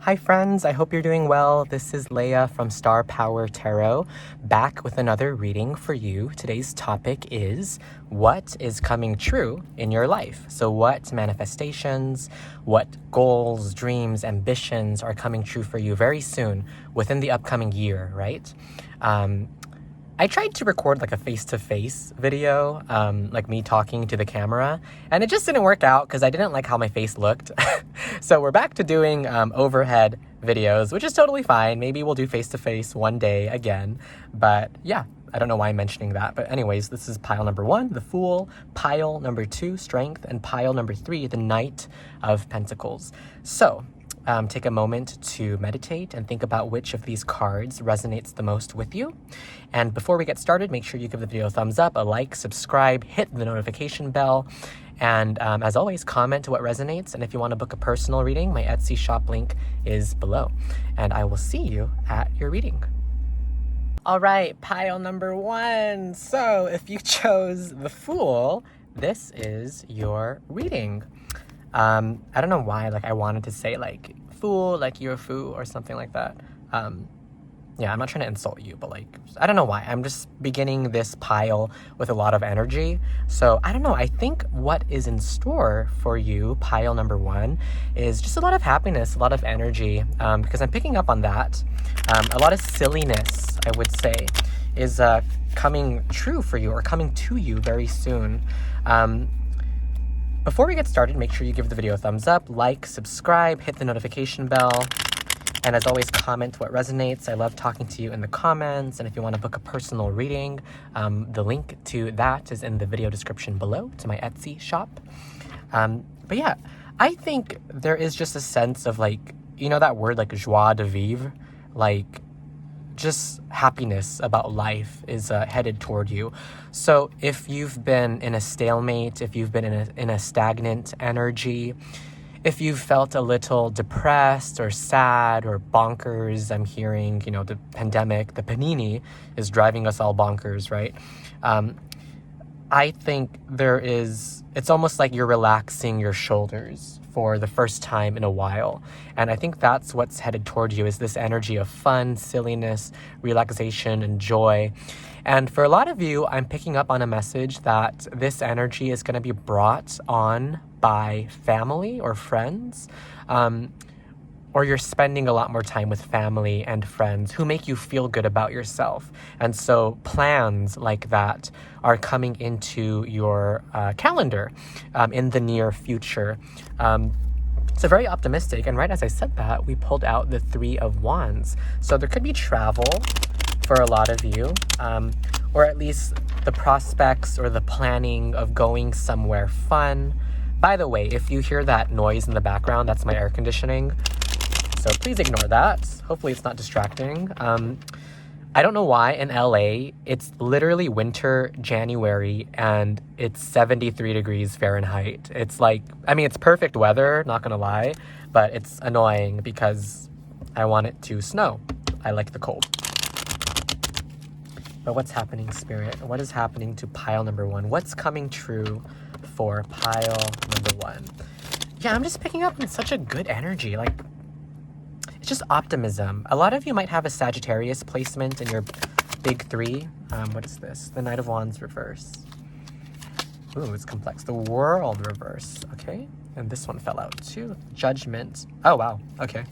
Hi friends, I hope you're doing well. This is Leia from Star Power Tarot, back with another reading for you. Today's topic is what is coming true in your life. So what manifestations, what goals, dreams, ambitions are coming true for you very soon within the upcoming year, right? I tried to record like a face-to-face video, like me talking to the camera, and it just didn't work out because I didn't like how my face looked. So we're back to doing overhead videos, which is totally fine. Maybe we'll do face-to-face one day again. But yeah, I don't know why I'm mentioning that. But anyways, this is pile number 1, the Fool, pile number 2, Strength, and pile number 3, the Knight of Pentacles. So take a moment to meditate and think about which of these cards resonates the most with you. And before we get started, make sure you give the video a thumbs up, a like, subscribe, hit the notification bell, and as always, comment what resonates. And if you want to book a personal reading, my Etsy shop link is below. And I will see you at your reading. All right, pile number 1. So if you chose the Fool, this is your reading. I don't know why, like I wanted to say like fool, like you're a fool or something like that. Yeah, I'm not trying to insult you, but like, I don't know why. I'm just beginning this pile with a lot of energy. So I don't know, I think what is in store for you, pile number 1, is just a lot of happiness, a lot of energy, because I'm picking up on that. A lot of silliness, I would say, is coming true for you or coming to you very soon. Before we get started, make sure you give the video a thumbs up, like, subscribe, hit the notification bell, and as always, comment what resonates. I love talking to you in the comments, and if you want to book a personal reading, the link to that is in the video description below to my Etsy shop. But yeah, I think there is just a sense of like, you know that word like joie de vivre? Like, just happiness about life is headed toward you. So if you've been in a stalemate, if you've been in a stagnant energy, if you've felt a little depressed or sad or bonkers, I'm hearing, you know, the pandemic, the panini is driving us all bonkers, right? I think it's almost like you're relaxing your shoulders for the first time in a while. And I think that's what's headed toward you, is this energy of fun, silliness, relaxation, and joy. And for a lot of you, I'm picking up on a message that this energy is going to be brought on by family or friends, or you're spending a lot more time with family and friends who make you feel good about yourself. And so plans like that are coming into your calendar in the near future. So very optimistic. And right as I said that, we pulled out the 3 of Wands. So there could be travel for a lot of you, or at least the prospects or the planning of going somewhere fun. By the way, if you hear that noise in the background, that's my air conditioning. So please ignore that. Hopefully it's not distracting. I don't know why in LA, it's literally winter, January, and it's 73 degrees Fahrenheit. It's like, I mean, it's perfect weather, not gonna lie, but it's annoying because I want it to snow. I like the cold. But what's happening, Spirit? What is happening to pile number 1? What's coming true for pile number 1? Yeah, I'm just picking up on such a good energy. Like, it's just optimism. A lot of you might have a Sagittarius placement in your big 3. What is this? The Knight of Wands reverse. Ooh, it's complex. The World reverse. Okay. And this one fell out too. Judgment. Oh, wow. Okay.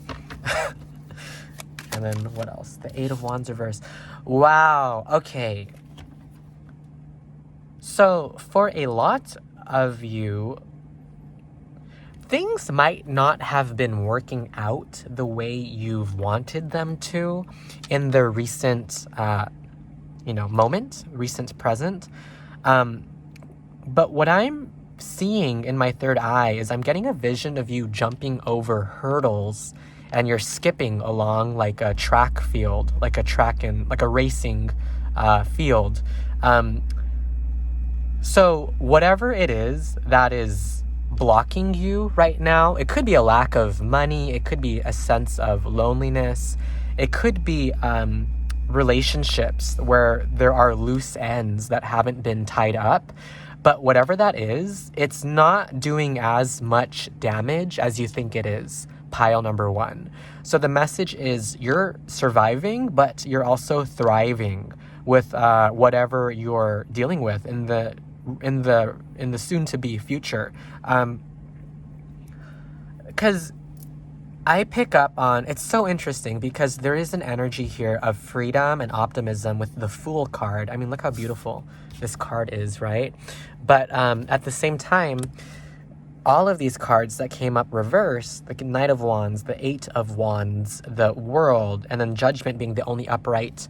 And then what else? The 8 of Wands reverse. Wow. Okay. So for a lot of you, things might not have been working out the way you've wanted them to in the recent, moment, recent present. But what I'm seeing in my third eye is I'm getting a vision of you jumping over hurdles and you're skipping along like a track field, like a racing field. So whatever it is that is blocking you right now, it could be a lack of money, it could be a sense of loneliness, it could be relationships where there are loose ends that haven't been tied up. But whatever that is, it's not doing as much damage as you think it is. pile number 1. So the message is you're surviving, but you're also thriving with whatever you're dealing with in the soon to be future. Because I pick up on, it's so interesting because there is an energy here of freedom and optimism with the Fool card. I mean, look how beautiful this card is, right? But at the same time, all of these cards that came up reverse, the Knight of Wands, the Eight of Wands, the World, and then Judgment being the only upright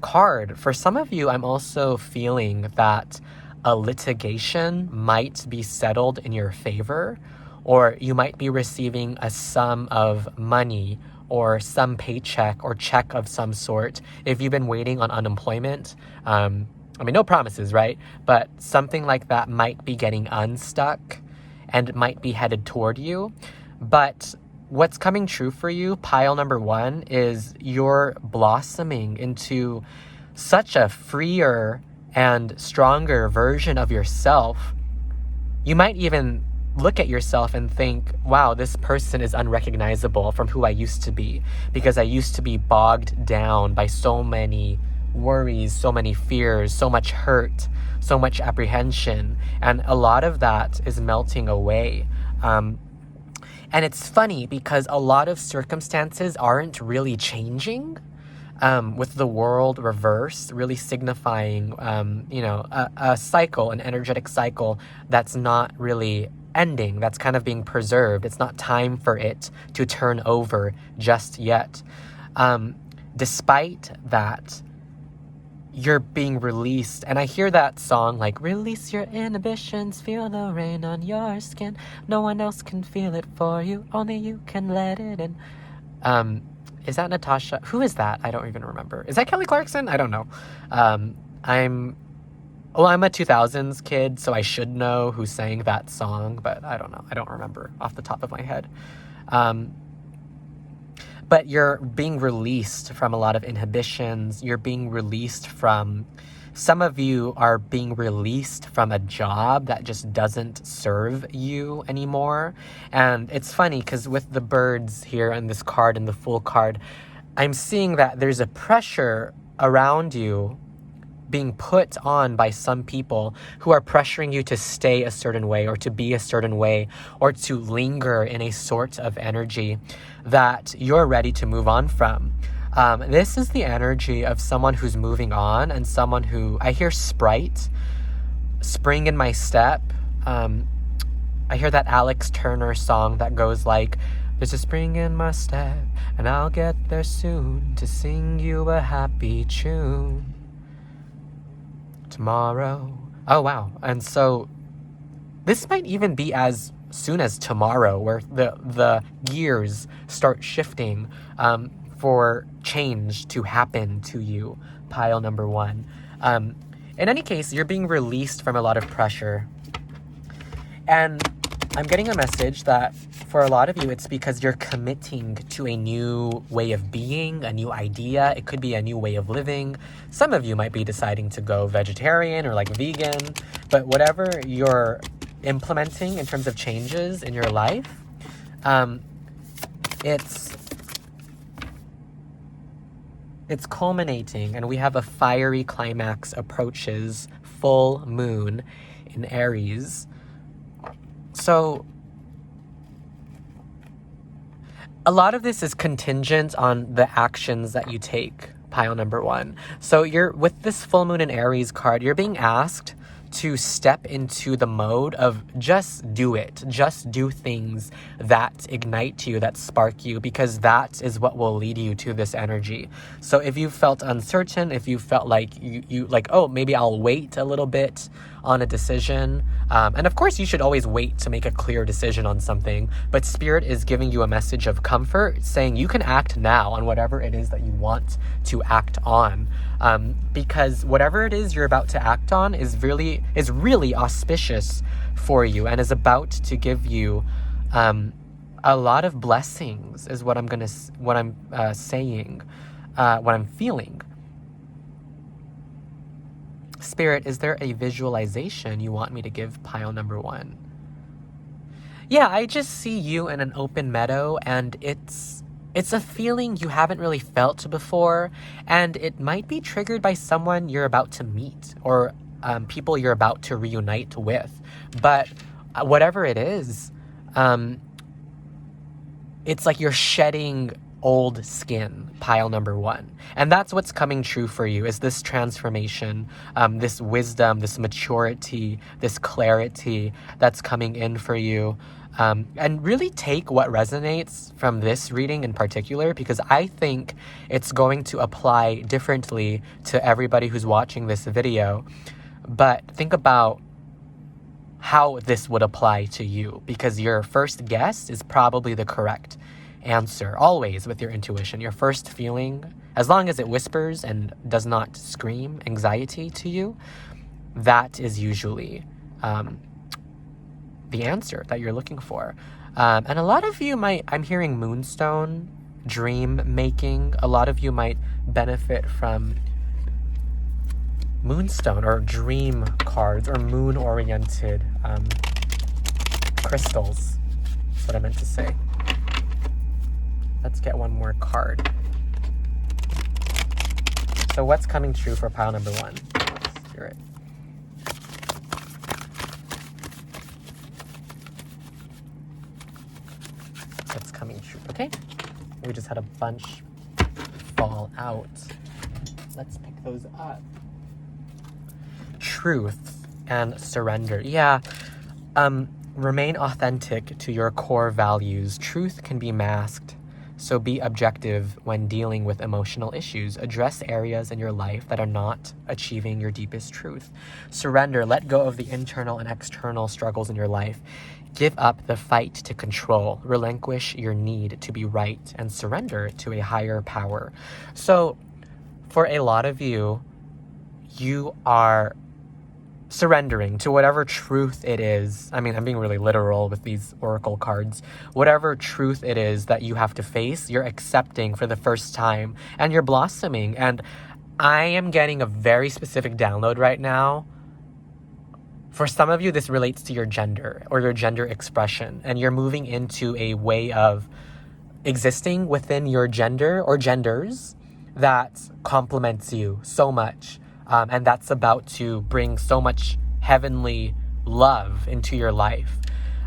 card. For some of you, I'm also feeling that a litigation might be settled in your favor, or you might be receiving a sum of money or some paycheck or check of some sort if you've been waiting on unemployment. I mean, no promises, right? But something like that might be getting unstuck and might be headed toward you. But what's coming true for you, pile number 1, is you're blossoming into such a freer and stronger version of yourself. You might even look at yourself and think, wow, this person is unrecognizable from who I used to be, because I used to be bogged down by so many worries, so many fears, so much hurt, so much apprehension, and a lot of that is melting away. And it's funny because a lot of circumstances aren't really changing, with the world reverse really signifying a cycle, an energetic cycle that's not really ending, that's kind of being preserved. It's not time for it to turn over just yet. Despite that, you're being released. And I hear that song like, release your inhibitions, feel the rain on your skin. No one else can feel it for you, only you can let it in. Is that Natasha? Who is that? I don't even remember. Is that Kelly Clarkson? I don't know. I'm a 2000s kid, so I should know who sang that song, but I don't know. I don't remember off the top of my head. But you're being released from a lot of inhibitions. You're being released from, some of you are being released from a job that just doesn't serve you anymore. And it's funny because with the birds here and this card and the Fool card, I'm seeing that there's a pressure around you being put on by some people who are pressuring you to stay a certain way or to be a certain way or to linger in a sort of energy that you're ready to move on from. This is the energy of someone who's moving on and someone who, I hear Sprite, Spring in My Step. I hear that Alex Turner song that goes like, there's a spring in my step and I'll get there soon to sing you a happy tune. Tomorrow. Oh, wow. And so this might even be as soon as tomorrow where the gears start shifting for change to happen to you, pile number 1. In any case, you're being released from a lot of pressure. And I'm getting a message that for a lot of you, it's because you're committing to a new way of being, a new idea. It could be a new way of living. Some of you might be deciding to go vegetarian or like vegan, but whatever you're implementing in terms of changes in your life, it's culminating, and we have a fiery climax approaches full moon in Aries. So a lot of this is contingent on the actions that you take, pile number 1. So you're with this full moon in Aries card, you're being asked to step into the mode of just do it. Just do things that ignite you, that spark you, because that is what will lead you to this energy. So if you felt uncertain, if you felt like you like, oh, maybe I'll wait a little bit on a decision. And of course, you should always wait to make a clear decision on something. But Spirit is giving you a message of comfort, saying you can act now on whatever it is that you want to act on. Because whatever it is you're about to act on is really auspicious for you and is about to give you a lot of blessings, is what I'm saying, what I'm feeling. Spirit, is there a visualization you want me to give pile number 1? Yeah, I just see you in an open meadow, and it's a feeling you haven't really felt before, and it might be triggered by someone you're about to meet or people you're about to reunite with. But whatever it is, um, it's like you're shedding old skin, pile number one. And that's what's coming true for you, is this transformation, this wisdom, this maturity, this clarity that's coming in for you. And really take what resonates from this reading in particular, because I think it's going to apply differently to everybody who's watching this video. But think about how this would apply to you, because your first guess is probably the correct answer. Always with your intuition, your first feeling, as long as it whispers and does not scream anxiety to you, that is usually the answer that you're looking for. And a lot of you might, I'm hearing moonstone, dream making. A lot of you might benefit from moonstone or dream cards or moon oriented crystals. That's what I meant to say. Let's get one more card. So what's coming true for pile number one? Spirit. What's coming true? Okay. We just had a bunch fall out. Let's pick those up. Truth and surrender. Yeah. Remain authentic to your core values. Truth can be masked, so be objective when dealing with emotional issues. Address areas in your life that are not achieving your deepest truth. Surrender. Let go of the internal and external struggles in your life. Give up the fight to control. Relinquish your need to be right and surrender to a higher power. So for a lot of you, you are surrendering to whatever truth it is. I mean, I'm being really literal with these oracle cards. Whatever truth it is that you have to face, you're accepting for the first time, and you're blossoming. And I am getting a very specific download right now. For some of you, this relates to your gender or your gender expression, and you're moving into a way of existing within your gender or genders that complements you so much. And that's about to bring so much heavenly love into your life.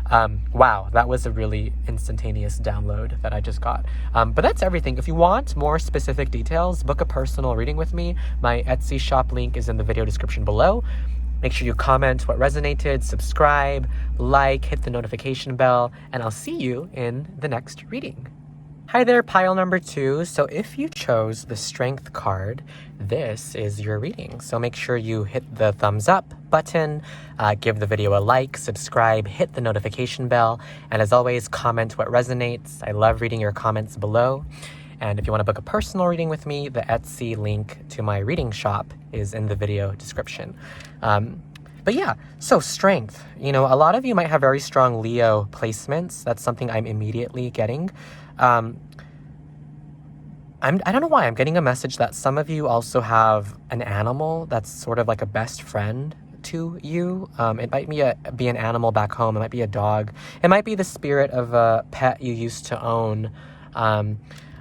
Wow, that was a really instantaneous download that I just got. But that's everything. If you want more specific details, book a personal reading with me. My Etsy shop link is in the video description below. Make sure you comment what resonated, subscribe, like, hit the notification bell, and I'll see you in the next reading. Hi there, pile number two. So if you chose the Strength card, this is your reading. So make sure you hit the thumbs up button, give the video a like, subscribe, hit the notification bell, and as always, comment what resonates. I love reading your comments below. And if you want to book a personal reading with me, the Etsy link to my reading shop is in the video description. But yeah, so Strength. You know, a lot of you might have very strong Leo placements. That's something I'm immediately getting. I don't know why I'm getting a message that some of you also have an animal that's sort of like a best friend to you. It might be an animal back home. It might be a dog. It might be the spirit of a pet you used to own.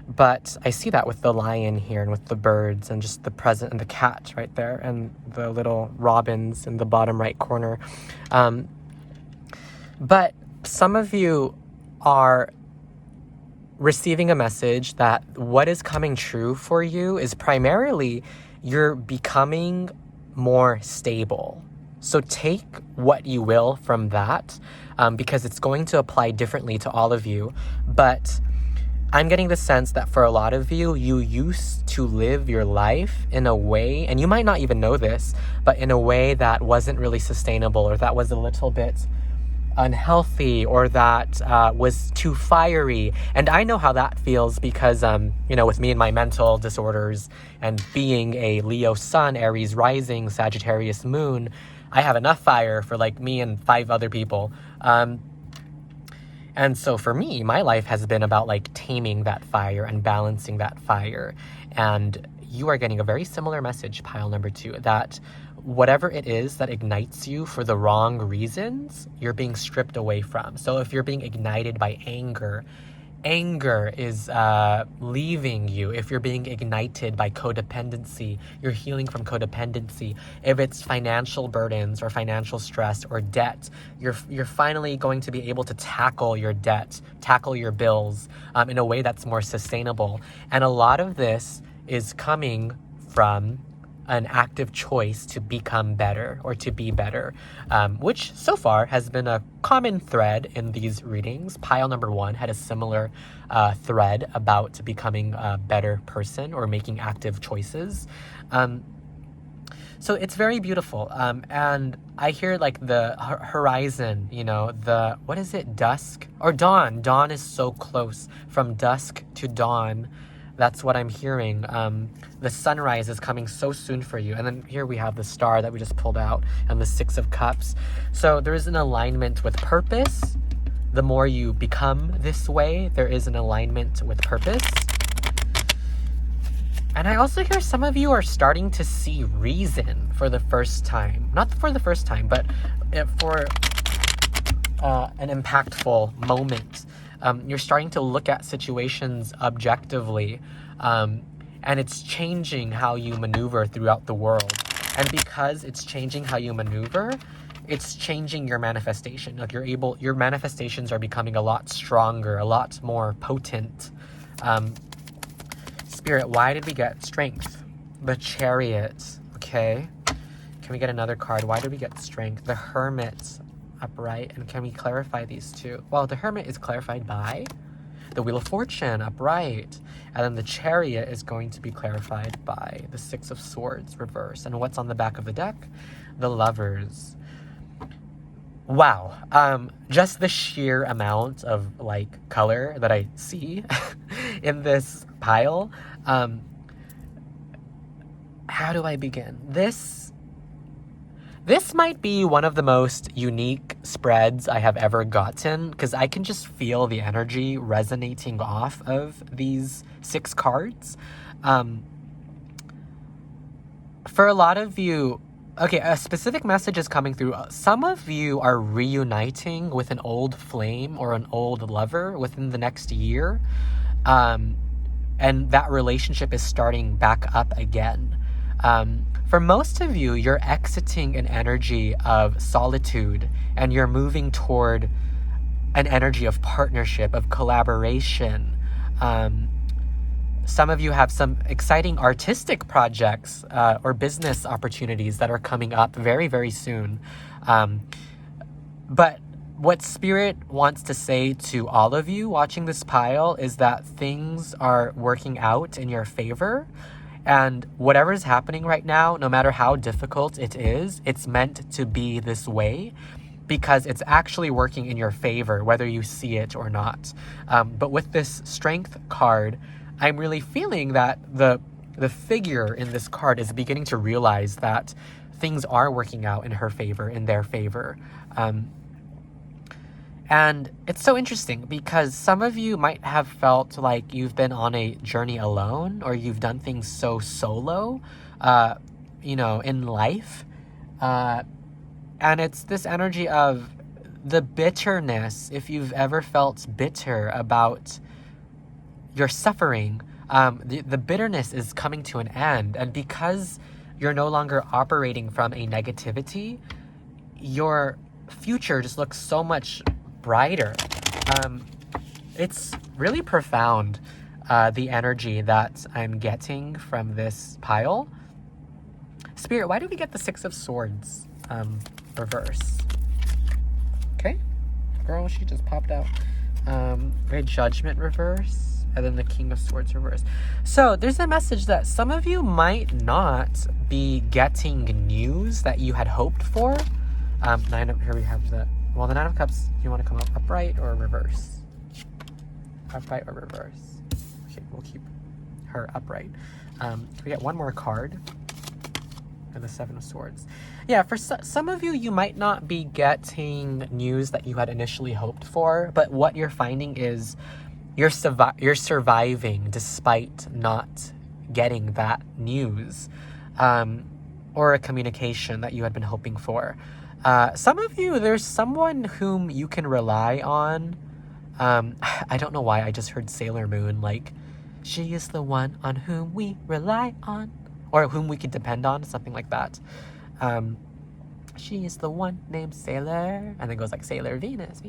But I see that with the lion here and with the birds and just the present and the cat right there and the little robins in the bottom right corner. But some of you are receiving a message that what is coming true for you is primarily you're becoming more stable. So take what you will from that, because it's going to apply differently to all of you. But I'm getting the sense that for a lot of you, you used to live your life in a way, and you might not even know this, but in a way that wasn't really sustainable, or that was a little bit unhealthy, or that was too fiery. And I know how that feels because, with me and my mental disorders and being a Leo sun, Aries rising, Sagittarius moon, I have enough fire for like me and 5 other people. And so for me, my life has been about like taming that fire and balancing that fire. And, you are getting a very similar message, pile number 2, that whatever it is that ignites you for the wrong reasons, you're being stripped away from. So if you're being ignited by anger, anger is leaving you. If you're being ignited by codependency, you're healing from codependency. If it's financial burdens or financial stress or debt, you're finally going to be able to tackle your debt, tackle your bills in a way that's more sustainable. And a lot of this is coming from an active choice to become better or to be better, which so far has been a common thread in these readings. Pile number 1 had a similar thread about becoming a better person or making active choices. So it's very beautiful. And I hear like the horizon, you know, what is it? Dusk or dawn. Dawn is so close. From dusk to dawn. That's what I'm hearing. The sunrise is coming so soon for you. And then here we have the star that we just pulled out and the 6 of Cups. So there is an alignment with purpose. The more you become this way, there is an alignment with purpose. And I also hear some of you are starting to see reason for the first time. Not for the first time, but for an impactful moment. You're starting to look at situations objectively, and it's changing how you maneuver throughout the world. And because it's changing how you maneuver, it's changing your manifestation. Like your manifestations are becoming a lot stronger, a lot more potent. Spirit, why did we get Strength? The Chariot, okay. Can we get another card? Why did we get Strength? The Hermit, upright. And can we clarify these two? Well, the Hermit is clarified by the Wheel of Fortune, upright. And then the Chariot is going to be clarified by the 6 of Swords, reverse. And what's on the back of the deck? The Lovers. Wow. Just the sheer amount of like color that I see in this pile. How do I begin? This might be one of the most unique spreads I have ever gotten, because I can just feel the energy resonating off of these 6 cards. For a lot of you, okay, a specific message is coming through. Some of you are reuniting with an old flame or an old lover within the next year. And that relationship is starting back up again. For most of you, you're exiting an energy of solitude and you're moving toward an energy of partnership, of collaboration. Some of you have some exciting artistic projects or business opportunities that are coming up very, very soon. But what Spirit wants to say to all of you watching this pile is that things are working out in your favor. And whatever is happening right now, no matter how difficult it is, it's meant to be this way because it's actually working in your favor, whether you see it or not. But with this Strength card, I'm really feeling that the figure in this card is beginning to realize that things are working out in her favor, in their favor. And it's so interesting because some of you might have felt like you've been on a journey alone, or you've done things so solo, in life. And it's this energy of the bitterness. If you've ever felt bitter about your suffering, the bitterness is coming to an end. And because you're no longer operating from a negativity, your future just looks so much brighter. It's really profound, the energy that I'm getting from this pile. Spirit, why did we get the 6 of Swords reverse? Okay, girl, she just popped out. Great Judgment reverse, and then the King of Swords reverse. So there's a message that some of you might not be getting news that you had hoped for. Here we have the Nine of Cups. You want to come up upright or reverse? Upright or reverse? Okay, we'll keep her upright. We get one more card. And the 7 of Swords. Yeah, for some of you, you might not be getting news that you had initially hoped for, but what you're finding is you're surviving despite not getting that news or a communication that you had been hoping for. Some of you, there's someone whom you can rely on. I don't know why I just heard Sailor Moon, like, she is the one on whom we rely on, or whom we can depend on, something like that. She is the one named Sailor, and then goes like Sailor Venus.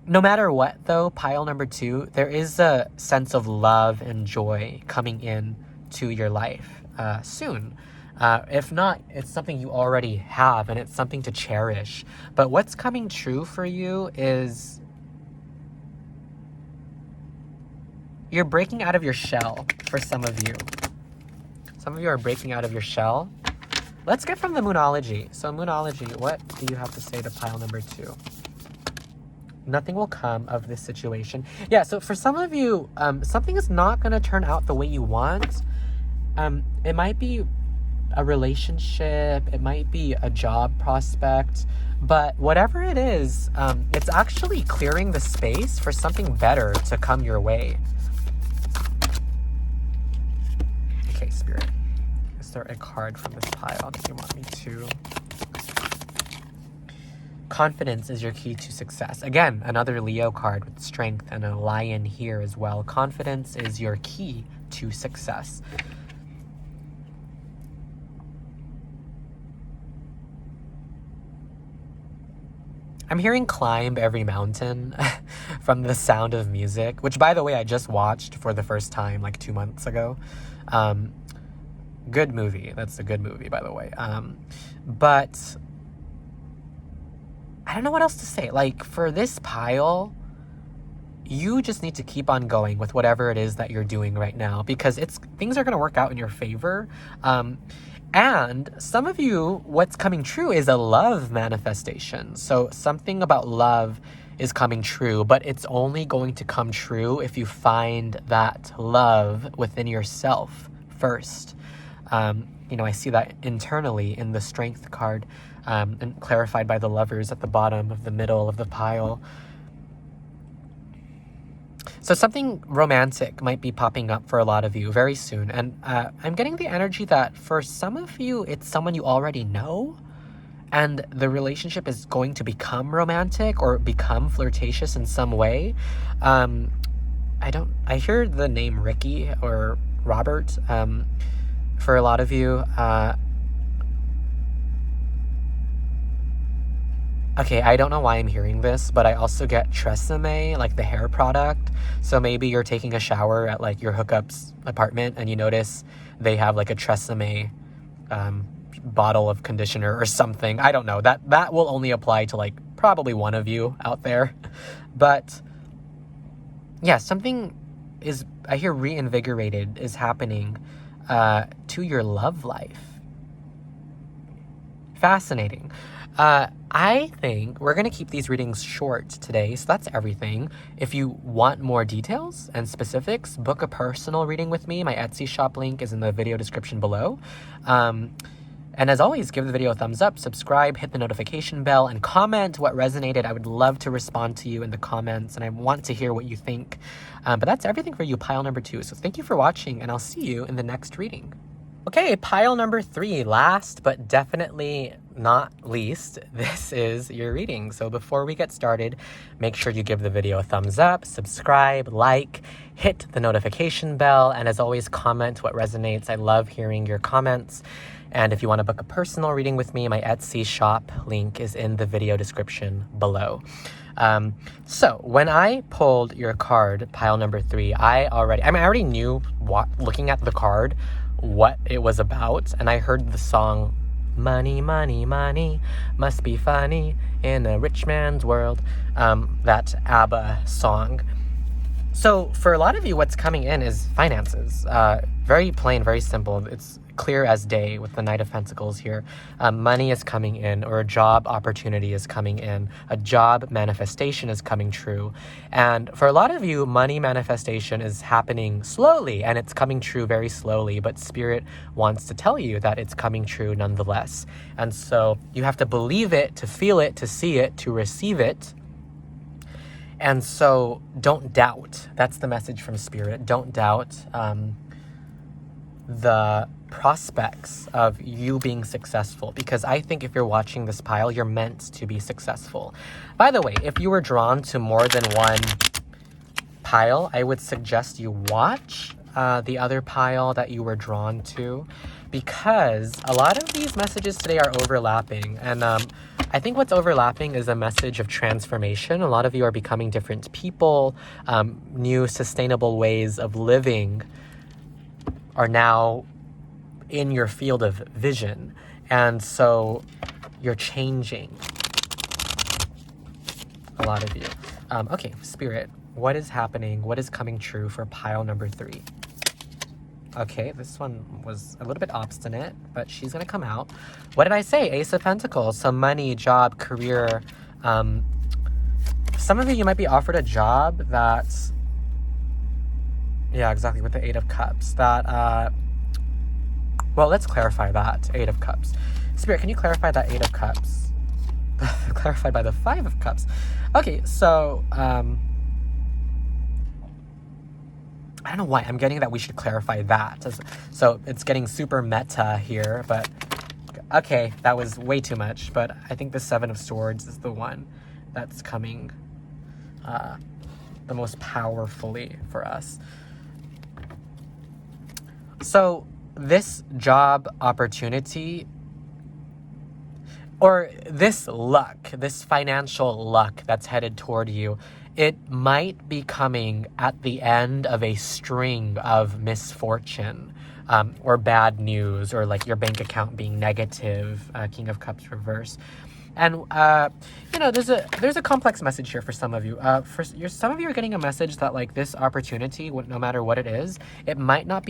No matter what though, pile number 2, there is a sense of love and joy coming in to your life soon. If not, it's something you already have and it's something to cherish. But what's coming true for you is you're breaking out of your shell for some of you. Some of you are breaking out of your shell. Let's get from the Moonology. So Moonology, what do you have to say to pile number 2? Nothing will come of this situation. Yeah, so for some of you, something is not going to turn out the way you want. It might be a relationship, it might be a job prospect, but whatever it is, it's actually clearing the space for something better to come your way. Okay, Spirit, is there a card from this pile that you want me to? Confidence is your key to success. Again, another Leo card with strength and a lion here as well. Confidence is your key to success. I'm hearing climb every mountain from The Sound of Music, which, by the way, I just watched for the first time like 2 months ago. Good movie. That's a good movie, by the way. But I don't know what else to say. Like, for this pile, you just need to keep on going with whatever it is that you're doing right now, because things are going to work out in your favor. And some of you, what's coming true is a love manifestation. So something about love is coming true, but it's only going to come true if you find that love within yourself first. I see that internally in the Strength card, and clarified by the Lovers at the bottom of the middle of the pile. So something romantic might be popping up for a lot of you very soon. And I'm getting the energy that for some of you, it's someone you already know, and the relationship is going to become romantic or become flirtatious in some way. I hear the name Ricky or Robert for a lot of you. Okay, I don't know why I'm hearing this, but I also get Tresemme, like the hair product. So maybe you're taking a shower at like your hookup's apartment and you notice they have like a Tresemme bottle of conditioner or something. I don't know. That will only apply to like probably one of you out there. But yeah, something is, I hear reinvigorated is happening to your love life. Fascinating. I think we're going to keep these readings short today, so that's everything. If you want more details and specifics, book a personal reading with me. My Etsy shop link is in the video description below. And as always, give the video a thumbs up, subscribe, hit the notification bell, and comment what resonated. I would love to respond to you in the comments, and I want to hear what you think. But that's everything for you, pile number 2. So thank you for watching, and I'll see you in the next reading. Okay, pile number 3, last but definitely not least, this is your reading. So before we get started, make sure you give the video a thumbs up, subscribe, like, hit the notification bell, and as always, comment what resonates. I love hearing your comments. And if you want to book a personal reading with me, my Etsy shop link is in the video description below. So when I pulled your card, pile number 3, I already knew looking at the card what it was about, and I heard the song "Money, Money, Money Must Be Funny in a Rich Man's World," that ABBA song. So for a lot of you, what's coming in is finances. Very plain, very simple. It's clear as day with the Knight of Pentacles here. Money is coming in, or a job opportunity is coming in. A job manifestation is coming true. And for a lot of you, money manifestation is happening slowly, and it's coming true very slowly, but Spirit wants to tell you that it's coming true nonetheless. And so you have to believe it, to feel it, to see it, to receive it. And so don't doubt. That's the message from Spirit. Don't doubt the prospects of you being successful, because I think if you're watching this pile, you're meant to be successful. By the way, if you were drawn to more than one pile, I would suggest you watch the other pile that you were drawn to, because a lot of these messages today are overlapping. And I think what's overlapping is a message of transformation. A lot of you are becoming different people. New sustainable ways of living are now in your field of vision. And so you're changing, a lot of you. Okay, Spirit, what is happening? What is coming true for pile number 3? Okay, this one was a little bit obstinate, but she's gonna come out. What did I say? Ace of Pentacles, some money, job, career. Some of you might be offered a job that's, yeah, exactly, with the 8 of Cups. That, well, let's clarify that, 8 of Cups. Spirit, can you clarify that 8 of Cups? Clarified by the 5 of Cups. Okay, so, I don't know why I'm getting that we should clarify that. So it's getting super meta here, but okay, that was way too much. But I think the 7 of Swords is the one that's coming the most powerfully for us. So this job opportunity, or this luck, this financial luck that's headed toward you, it might be coming at the end of a string of misfortune, or bad news, or like your bank account being negative, King of Cups reverse. And, you know, there's a complex message here for some of you. Some of you are getting a message that, like, this opportunity, no matter what it is, it might not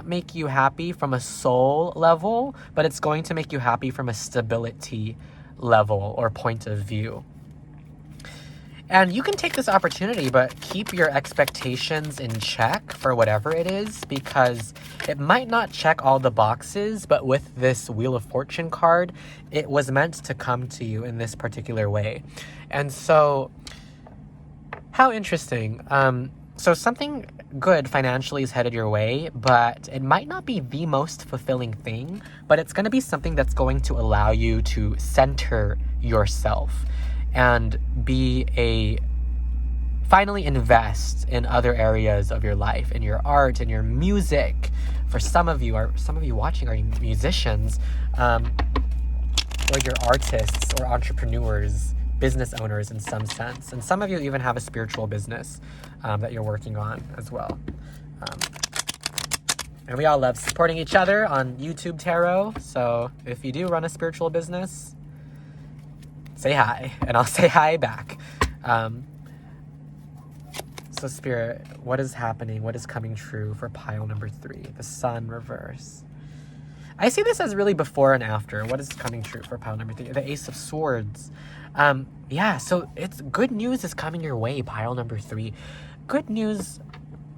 make you happy from a soul level, but it's going to make you happy from a stability level or point of view. And you can take this opportunity, but keep your expectations in check for whatever it is, because it might not check all the boxes, but with this Wheel of Fortune card, it was meant to come to you in this particular way. And so, how interesting. So something good financially is headed your way, but it might not be the most fulfilling thing, but it's going to be something that's going to allow you to center yourself and finally invest in other areas of your life, in your art, in your music. For some of you watching are musicians, or you're artists or entrepreneurs, business owners in some sense. And some of you even have a spiritual business that you're working on as well. And we all love supporting each other on YouTube Tarot. So if you do run a spiritual business, say hi, and I'll say hi back. So Spirit, what is happening? What is coming true for pile number 3? The Sun reverse. I see this as really before and after. What is coming true for pile number 3? The Ace of Swords. Yeah, so it's good news is coming your way, pile number 3. Good news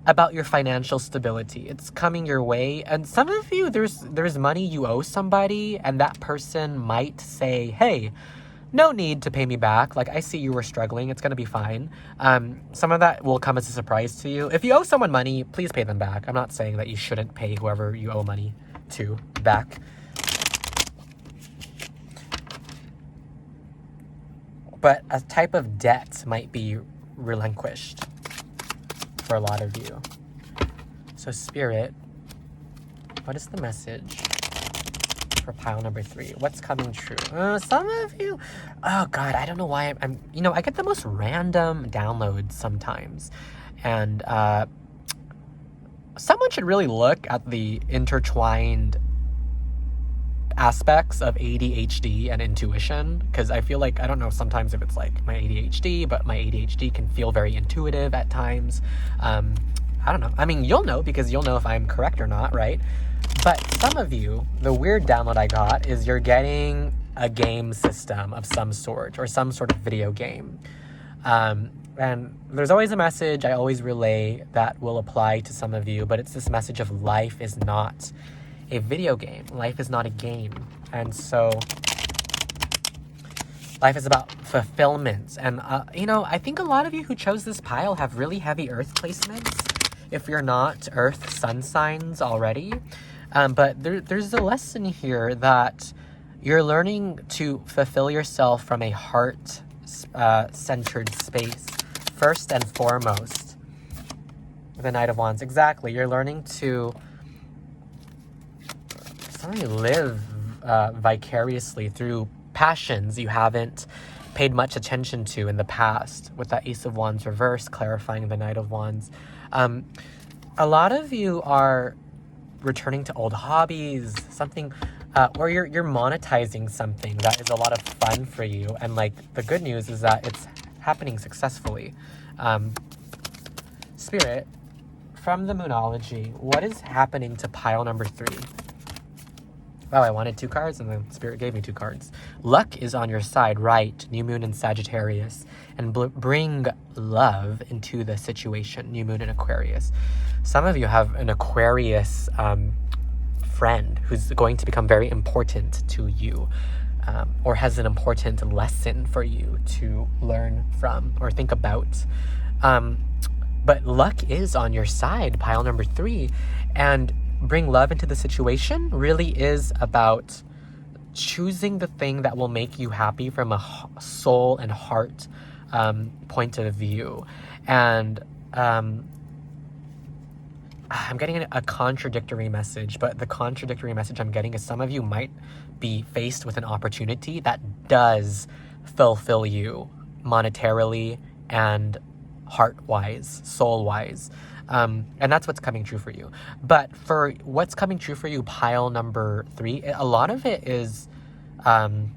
about your financial stability. It's coming your way. And some of you, there's money you owe somebody, and that person might say, hey, no need to pay me back. Like, I see you were struggling. It's going to be fine. Some of that will come as a surprise to you. If you owe someone money, please pay them back. I'm not saying that you shouldn't pay whoever you owe money to back. But a type of debt might be relinquished for a lot of you. So Spirit, what is the message for pile number 3? What's coming true? Some of you, oh God, I don't know why I'm I get the most random downloads sometimes. And someone should really look at the intertwined aspects of ADHD and intuition, because I feel like, I don't know sometimes if it's like my ADHD, but my ADHD can feel very intuitive at times. I don't know. I mean, you'll know, because you'll know if I'm correct or not, right? But some of you, the weird download I got is you're getting a game system of some sort, or some sort of video game. And there's always a message I always relay that will apply to some of you, but it's this message of life is not a video game. Life is not a game. And so Life is about fulfillment. And, you know, I think a lot of you who chose this pile have really heavy earth placements. If you're not earth sun signs already. But there's a lesson here that you're learning to fulfill yourself from a heart-centered space. First and foremost. The Knight of Wands. Exactly. You're learning to suddenly live vicariously through passions you haven't paid much attention to in the past, with that Ace of Wands reverse clarifying the Knight of Wands. A lot of you are returning to old hobbies, something, or you're monetizing something that is a lot of fun for you. And like the good news is that it's happening successfully. Spirit, from the Moonology, what is happening to pile number 3? Wow, I wanted 2 cards and the Spirit gave me 2 cards. Luck is on your side, right? New Moon in Sagittarius. And bring love into the situation. New Moon in Aquarius. Some of you have an Aquarius friend who's going to become very important to you. Or has an important lesson for you to learn from or think about. But luck is on your side, pile number 3. And bring love into the situation really is about choosing the thing that will make you happy from a soul and heart point of view. And I'm getting a contradictory message, but the contradictory message I'm getting is some of you might be faced with an opportunity that does fulfill you monetarily and heart-wise, soul-wise. And that's what's coming true for you. But for what's coming true for you, pile number 3, a lot of it is, and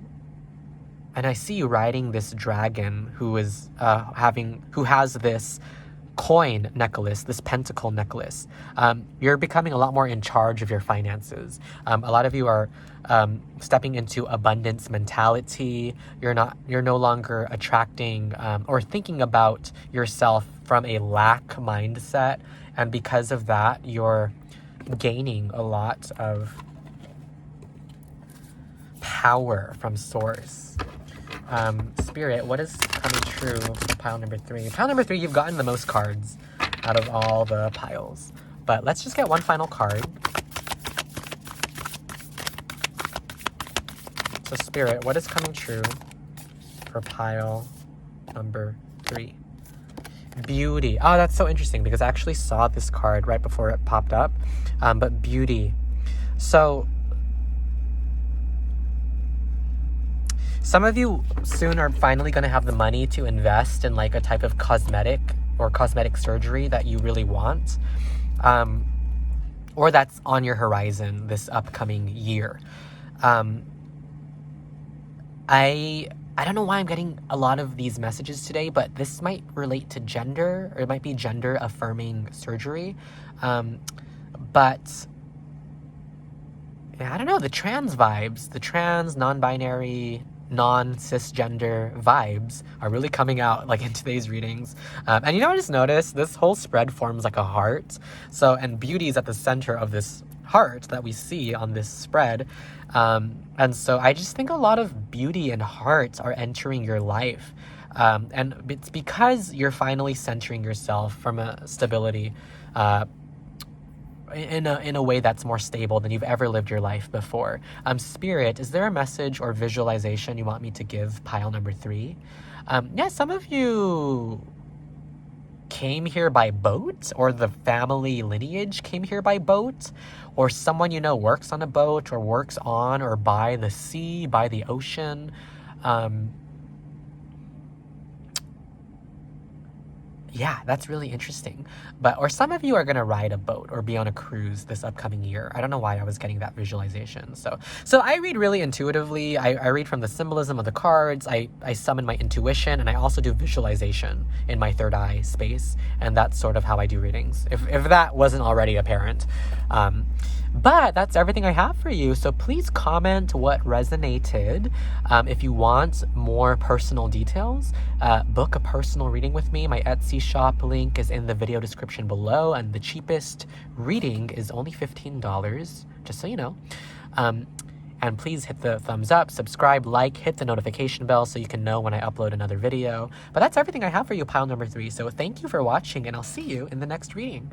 I see you riding this dragon who is who has this coin necklace, this pentacle necklace. You're becoming a lot more in charge of your finances. A lot of you are stepping into abundance mentality. You're no longer attracting or thinking about yourself from a lack mindset, and because of that you're gaining a lot of power from source. Spirit, what is coming true for pile number 3? Pile number 3, you've gotten the most cards out of all the piles, but let's just get one final card. So Spirit, what is coming true for pile number 3? Beauty. Oh, that's so interesting because I actually saw this card right before it popped up. But beauty. So some of you soon are finally going to have the money to invest in like a type of cosmetic or cosmetic surgery that you really want. Or that's on your horizon this upcoming year. I don't know why I'm getting a lot of these messages today, but this might relate to gender, or it might be gender affirming surgery. But I don't know, the trans vibes, the trans, non-binary, non-cisgender vibes are really coming out like in today's readings. And you know, I just noticed this whole spread forms like a heart. So, and beauty is at the center of this heart that we see on this spread. And so I just think a lot of beauty and heart are entering your life. And it's because you're finally centering yourself from a stability, in a way that's more stable than you've ever lived your life before. Spirit, is there a message or visualization you want me to give pile number 3? Yeah, some of you came here by boat, or the family lineage came here by boat, or someone you know works on a boat or works on or by the sea, by the ocean. Yeah, that's really interesting. Or some of you are going to ride a boat or be on a cruise this upcoming year. I don't know why I was getting that visualization. So I read really intuitively. I read from the symbolism of the cards. I summon my intuition, and I also do visualization in my third eye space. And that's sort of how I do readings, if that wasn't already apparent. But that's everything I have for you. So please comment what resonated. If you want more personal details, book a personal reading with me. My Etsy shop link is in the video description below, and the cheapest reading is only $15, just so you know. And please hit the thumbs up, subscribe, like, hit the notification bell so you can know when I upload another video. But that's everything I have for you, pile number 3. So thank you for watching, and I'll see you in the next reading.